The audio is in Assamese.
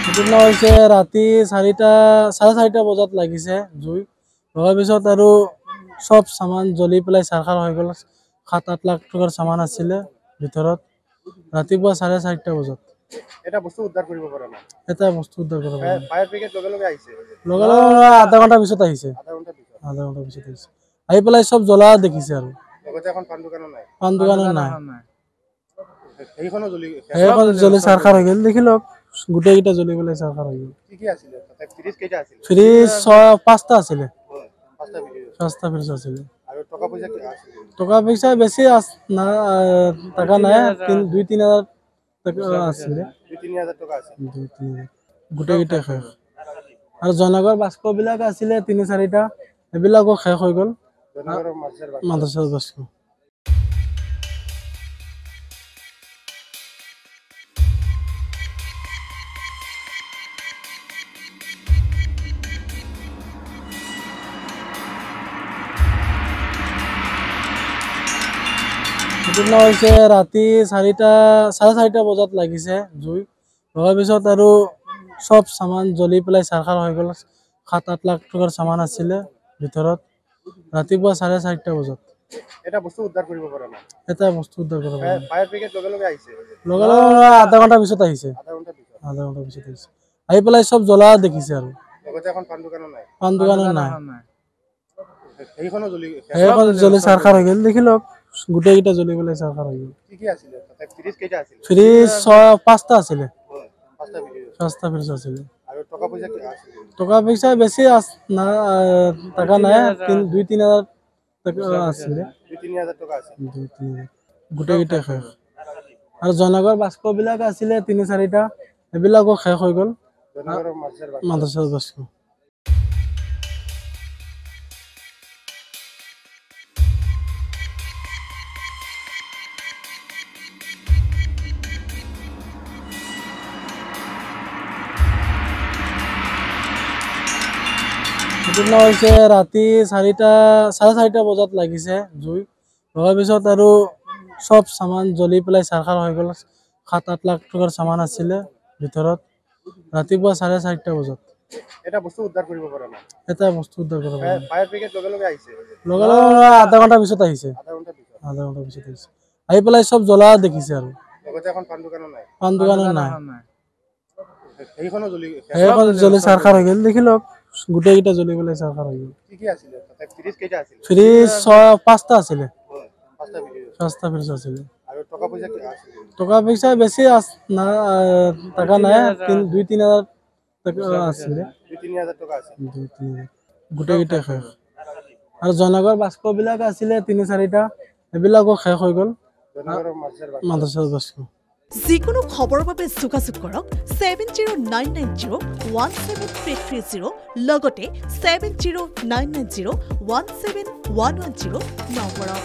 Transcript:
ঘটনা হৈছে ৰাতি 4:30 বজাত লাগিছে জুই লগাৰ পিছত আৰু সব সামান জ্বলি পেলাই চাৰখাৰ হৈ গ'ল 7-8 লাখ টকাৰ সামান আছিলে ভিতৰত ৰাতিপুৱা 4:30 বজাত এটা বস্তু উদ্ধাৰ কৰিব পৰা নাই ফায়াৰ ব্ৰিগেড লগে আহিছে আধা ঘণ্টা পিছত আহিছে আহি পেলাই সব জ্বলা দেখিছে আৰু লগতে এখন পান দোকানো নাই সেইখনো সেইখন জ্বলি চাৰখাৰ হৈ গ'ল দেখিলক গোটেইকেইটা জ্বলি পেলাই চাৰখাৰ হৈ গ'ল কি আছিলে তাতে ফ্ৰিজ কেইটা আছিল ফ্ৰিজ 5টা আছিলে পাঁচটা ফ্ৰিজ 5টা ফ্ৰিজ আছিলে আৰু টকা পইচা কি আছিল টকা পইচা বেছি টাকা নাই 2-3 হাজাৰ টাকা আছিলে 2-3 হাজাৰ টকা আছিল গোটেইকেইটা শেষ আৰু জনগৰ বাষ্পবিলাক আছিলে 3-4টা এইবিলাকো শেষ হৈ গ'ল মাদ্ৰাছাৰ বাষ্প ঘটনা হৈছে ৰাতি 4:30 বজাত লাগিছে জুই লগাৰ পিছত আৰু সব সামান জ্বলি পেলাই চাৰখাৰ হৈ গ'ল 7-8 লাখ টকাৰ সামান আছিলে ভিতৰত ৰাতিপুৱা 4:30 বজাত এটা বস্তু উদ্ধাৰ কৰিব পৰা নাই ফায়াৰ ব্ৰিগেড লগে আহিছে আধা ঘণ্টা পিছত আহিছে আহি পেলাই সব জ্বলা দেখিছে আৰু লগতে এখন পান দোকানো নাই সেইখনো সেইখন জ্বলি চাৰখাৰ হৈ গ'ল দেখিলক গোটেইকেইটা জ্বলি পেলাই চাৰখাৰ হৈ গ'ল কি আছিলে তাতে ফ্ৰিজ কেইটা আছিল ফ্ৰিজ 5টা আছিলে পাঁচটা ফ্ৰিজ 5টা ফ্ৰিজ আছিলে আৰু টকা পইচা কি আছিল টকা পইচা বেছি টাকা নাই 2-3 হাজাৰ টাকা আছিলে 2-3 হাজাৰ টকা আছিল গোটেইকেইটা শেষ আৰু জনগৰ বাষ্পবিলাক আছিলে 3-4টা এইবিলাকো শেষ হৈ গ'ল মাদ্ৰাছাৰ বাষ্প ঘটনা হৈছে ৰাতি 4:30 বজাত লাগিছে জুই লগাৰ পিছত আৰু সব সামান জ্বলি পেলাই চাৰখাৰ হৈ গ'ল 7-8 লাখ টকাৰ সামান আছিলে ভিতৰত ৰাতিপুৱা 4:30 বজাত এটা বস্তু উদ্ধাৰ কৰিব পৰা নাই ফায়াৰ ব্ৰিগেড লগে আহিছে আধা ঘণ্টা পিছত আহিছে আহি পেলাই সব জ্বলা দেখিছে আৰু লগতে এখন পান দোকানো নাই সেইখনো সেইখন জ্বলি চাৰখাৰ হৈ গ'ল দেখিলক গোটেইকেইটা জ্বলি পেলাই চাৰখাৰ হৈ গ'ল কি আছিলে তাতে ফ্ৰিজ কেইটা আছিল ফ্ৰিজ 5টা আছিলে পাঁচটা ফ্ৰিজ 5টা ফ্ৰিজ আছিলে আৰু টকা পইচা কি আছিল টকা পইচা বেছি টাকা নাই 2-3 হাজাৰ টাকা আছিলে 2-3 হাজাৰ টকা আছিল গোটেইকেইটা শেষ আৰু জনগৰ বাষ্পবিলাক আছিলে 3-4টা এইবিলাকো শেষ হৈ গ'ল মাদ্ৰাছাৰ বাষ্প যিকোনো খবৰৰ বাবে যোগাযোগ কৰক 7099017330 লগতে 7099017110 নম্বৰত